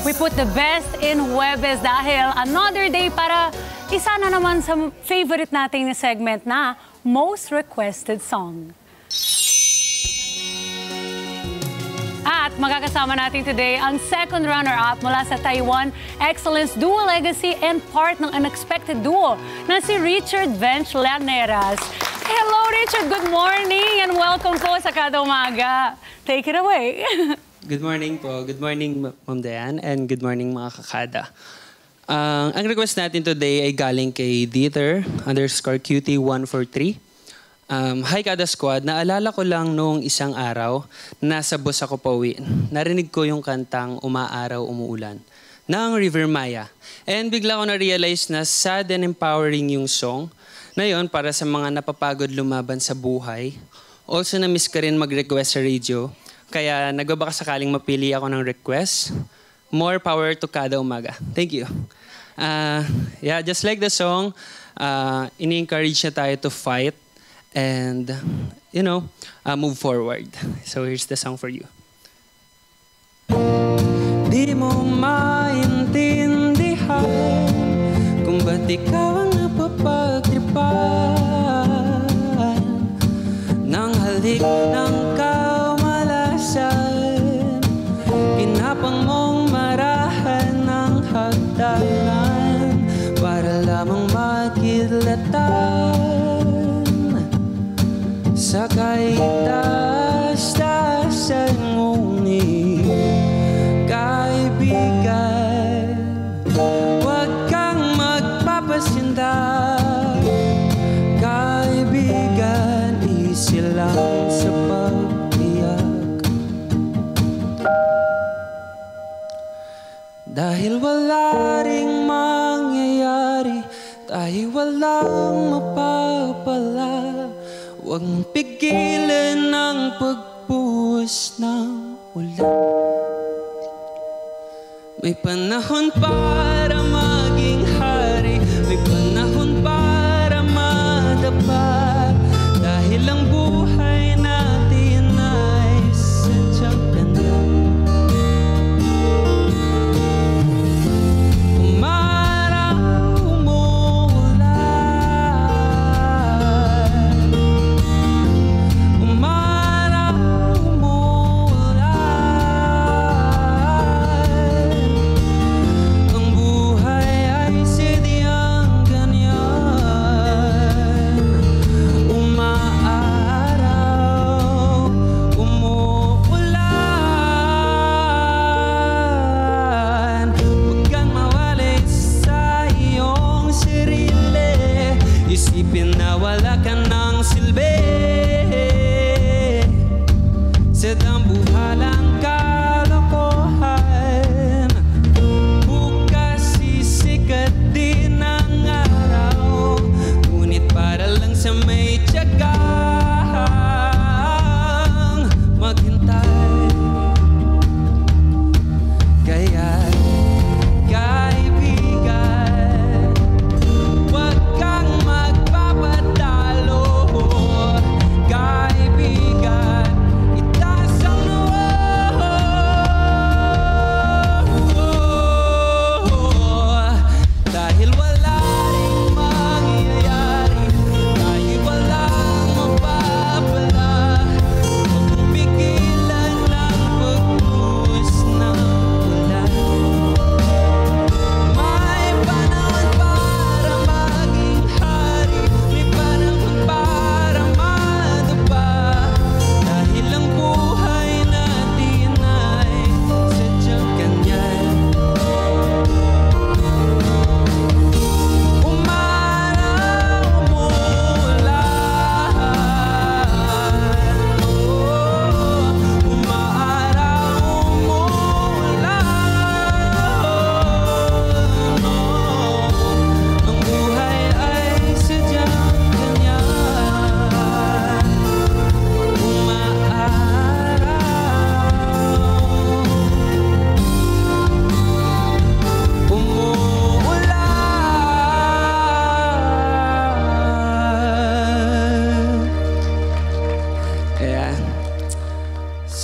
We put the best in Huwebes dahil another day para isa na naman sa favorite nating segment na Most Requested Song. At makakasama natin today ang second runner-up mula sa Taiwan Excellence Duo Legacy and part ng unexpected duo na si Richard Bench Llaneras. Hello Richard, good morning and welcome po sa Kada Umaga. Take it away. Good morning po. Good morning, Ma'am Diane, and good morning mga kakada. Ang request natin today ay galing kay Dieter_QT143. Hi Kada Squad, naalala ko lang noong isang araw, nasa bus ako pauwi. Narinig ko yung kantang Umaaraw, Umuulan ng River Maya. And bigla ko na-realize na sad and empowering yung song na yun para sa mga napapagod lumaban sa buhay. Also na-miss ka rin mag-request sa radio. Kaya nagbabaka sakaling mapili ako ng request. More power to Kada Umaga. Thank you. Yeah, just like the song, ini-encourage na tayo to fight and, you know, move forward. So here's the song for you. Di mo maintindihan kung ba't ikaw ang napapagtripan ng halik ng pinapang mong marahan ng hagdanan para lamang makidlatan sa kaitaas-taasan ngunit kaibigan, huwag kang magpapasinda. Kaibigan, easy lang sa dahil wala ring mangyayari, dahil walang mapapala, huwag mong pigilan ang pagbuhos ng ulan. May panahon para maging hari, may panahon para madapa, dahil ang buhay natin ay sadyang ganda. Isipin na wala ka ng silbi, sa dambuhalang kalokohan. Bukas sisikat din ang araw, ngunit para lang sa may tiyagang maghintay. Kaya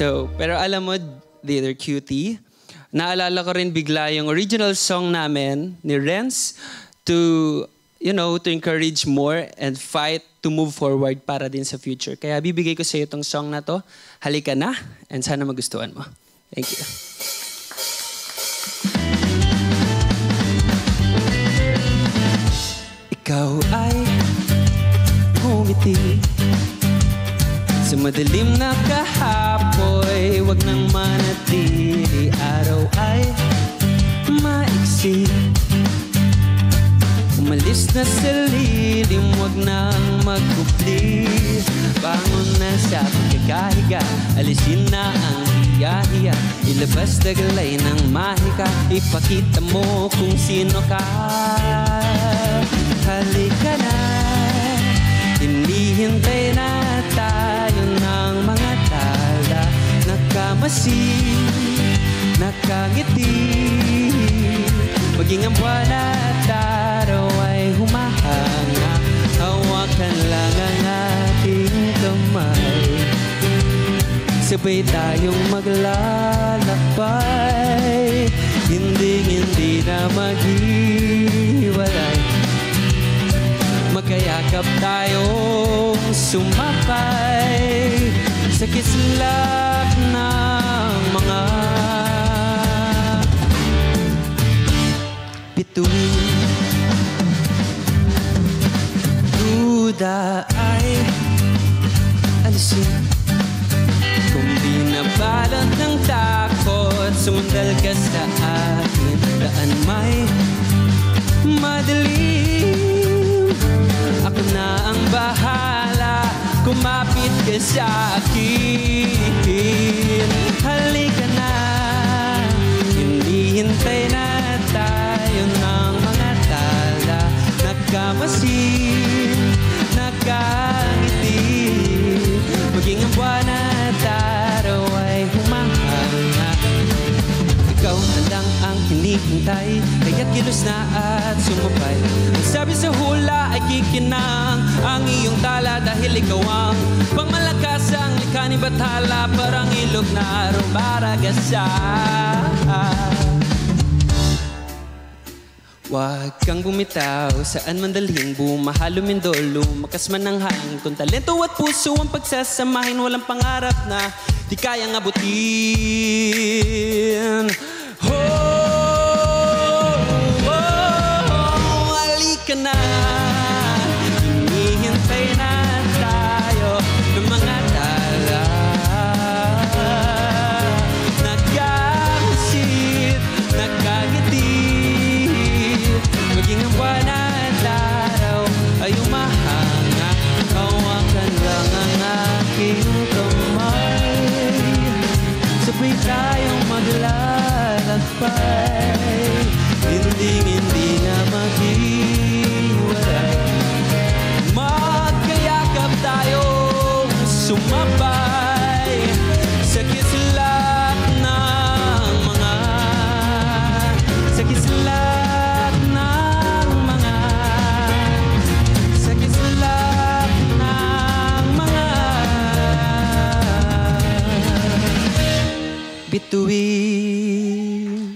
So, pero alam mo, Dieter QT, naalala ko rin bigla yung original song namin ni Renz to, to encourage more and fight to move forward para din sa future. Kaya bibigay ko sa iyo itong song na to. Halika na, and sana magustuhan mo. Thank you. Ikaw ay ngumiti sa madilim na kahapoy, wag nang manatili. Araw ay maiksi, umalis na sa lilim, wag nang magkupli. Bangon na sa pagkakahiga, alisin na ang hiya-hiya, ilabas taglay ng mahika, ipakita mo kung sino ka. Halika na, hinihintay na tayo ng mga tala, nakamasid, nakangiti, maging ang buwan at araw ay humahanga, hawakan lang ang ating kamay, sabay tayong maglalakbay, hindi na maghiwalay, magkayakap tayong sumapay sa kislap ng mga bituin. Duda ay alisin, kung di nabalot ng takot, sumundal ka sa akin, daan may madilim. Ako na ang bahala, kumapit ka sa akin. Halika na, hinihintay na tayo ng mga tala, nakamasid, nakangiti, maging ang buwan at araw ay humahanga. Ikaw na lang ang hinihintay, kaya't kilos na at sumabay. Ang sabi sa hula ay kikinang ang iyong tala, dahil ikaw ang pangmalakas, ang likha ni Bathala, parang ilog na rumaragasa. Huwag kang bumitaw, saan man dalhin, bumaha, lumindol, lumakas man ang hangin. Kung talento at puso ang pagsasamahin, walang pangarap na di kayang abutin. Halika na, hinihintay na tayo ng mga tala, nagkakasit, nagkagiti, maging ang buwan at araw ay umahanga, hawakan lang ang aking kamay, sabay tayong maglalakbay, hindi na maghiwalay, magkayakap tayong sumabay sa kislap ng mga, sa kislap ng mga, sa kislap ng mga bituin.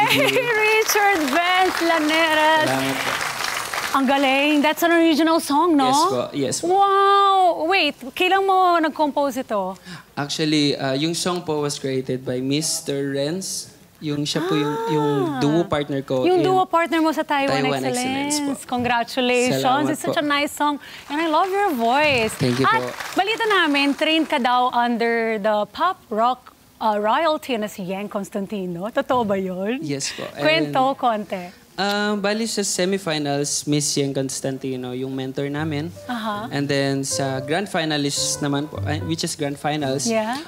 Richard Vance Laneras. Salamat po. Ang galing. That's an original song, no? Yes po, yes po. Wow! Wait, kailan mo nag-compose ito? Actually, yung song po was created by Mr. Renz. Yung siya po yung duo partner ko. Yung in duo partner mo sa Taiwan Taiwan Excellence. Excellence po. Congratulations. Salamat It's such po. a nice song. And I love your voice. Thank you At po. balita namin, trained ka daw under the pop rock royalty na si Yang Constantino. Totoo ba yun? Yes po. And, Kwento, konti. bali sa semifinals, Miss Yang Constantino, yung mentor namin. Aha. And then sa grand finalists naman po, which is grand finals, Yeah.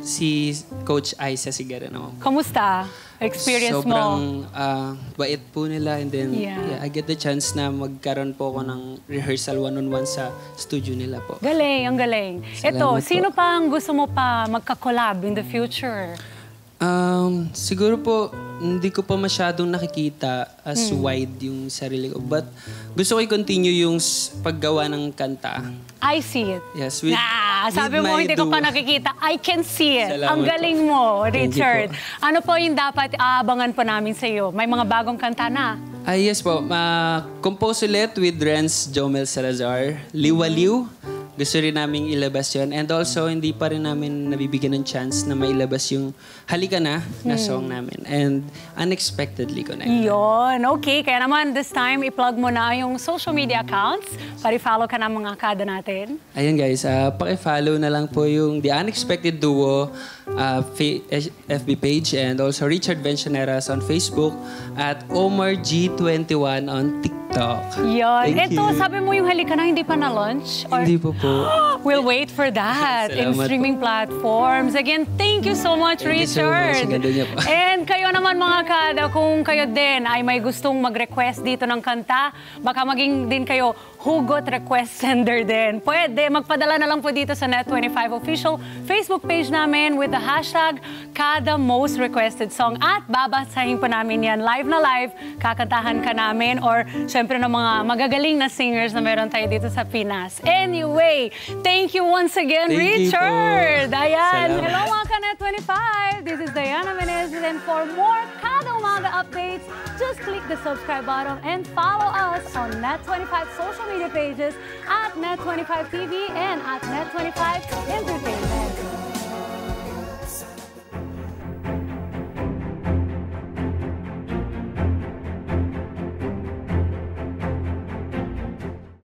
Si Coach Aisa Sigara naman. Kamusta? Experience Sobrang mo? bait po nila, and then Yeah. I get the chance na magkaroon po ako ng rehearsal one-on-one sa studio nila po. Galing, ang galing. Salamat Ito, po. sino pa ang gusto mo pa magka-collab in the future? Siguro po, hindi ko pa masyadong nakikita as wide yung sarili ko. But gusto ko i-continue yung paggawa ng kanta. I see it. Yes, with Sabi With mo, my hindi ko pa duo. nakikita. I can see it. Salamat Ang galing mo, Thank you Richard. po. Ano po yung dapat aabangan po namin sa iyo? May mga bagong kanta na. Yes po. Compose ulit with Renz Jomel Salazar. Liwaliw. Gusto rin namin ilabas yon. And also, hindi pa rin namin nabibigyan ng chance na mailabas yung Halika Na na song namin. And Unexpectedly Connected. Yun. Okay. Kaya naman, this time, i-plug mo na yung social media accounts. Pari-follow ka ng mga kada natin. Ayun guys, paki-follow na lang po yung The Unexpected Duo FB page and also Richard Vencioneras on Facebook at Omar G21 on TikTok. Yun. Thank Ito, you. sabi mo yung Halika Na, hindi pa na-launch? Or... Hindi po po. We'll wait for that in Salamat streaming platforms. Again, thank you so much, Thank you so much. Richard. Ang ganda niya po. And kayo naman mga kada, kung kayo din ay may gustong mag-request dito ng kanta, baka maging din kayo hugot request sender din. Pwede, magpadala na lang po dito sa Net25 official Facebook page namin with the hashtag Kada Most Requested Song. At babasahin po namin yan live na live, kakantahan ka namin or syempre ng mga magagaling na singers na meron tayo dito sa Pinas. Anyway, thank you once again, Thank you po. Richard. Ayan. Salamat. Hello mga ka-Net25. This is Diana Menezes and for more Kada Umaga updates, just click the subscribe button and follow us on Net25 social media pages at Net25 TV and at Net25 Entertainment.